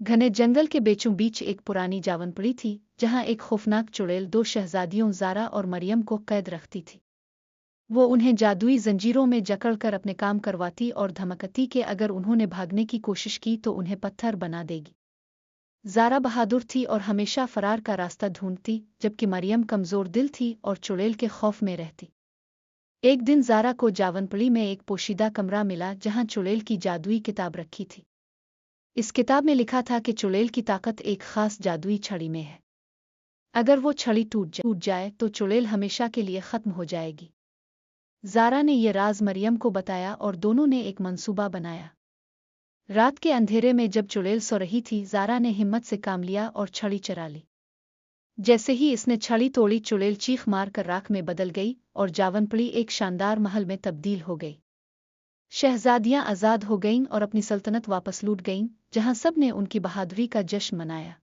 घने जंगल के बीचों बीच एक पुरानी जावनपड़ी थी, जहां एक खौफनाक चुड़ैल दो शहजादियों ज़ारा और मरियम को कैद रखती थी। वो उन्हें जादुई जंजीरों में जकड़कर अपने काम करवाती और धमकती कि अगर उन्होंने भागने की कोशिश की तो उन्हें पत्थर बना देगी। ज़ारा बहादुर थी और हमेशा फरार का रास्ता ढूंढती, जबकि मरियम कमज़ोर दिल थी और चुड़ैल के खौफ में रहती। एक दिन ज़ारा को जावनपड़ी में एक पोशीदा कमरा मिला जहां चुड़ैल की जादुई किताब रखी थी। इस किताब में लिखा था कि चुड़ैल की ताकत एक खास जादुई छड़ी में है। अगर वो छड़ी टूट जाए तो चुड़ैल हमेशा के लिए खत्म हो जाएगी। ज़ारा ने ये राज मरियम को बताया और दोनों ने एक मंसूबा बनाया। रात के अंधेरे में जब चुड़ैल सो रही थी, ज़ारा ने हिम्मत से काम लिया और छड़ी चरा ली। जैसे ही इसने छड़ी तोड़ी, चुड़ैल चीख मार कर राख में बदल गई और जावनपड़ी एक शानदार महल में तब्दील हो गई। शहजादियां आज़ाद हो गईं और अपनी सल्तनत वापस लूट गईं, जहां सब ने उनकी बहादुरी का जश्न मनाया।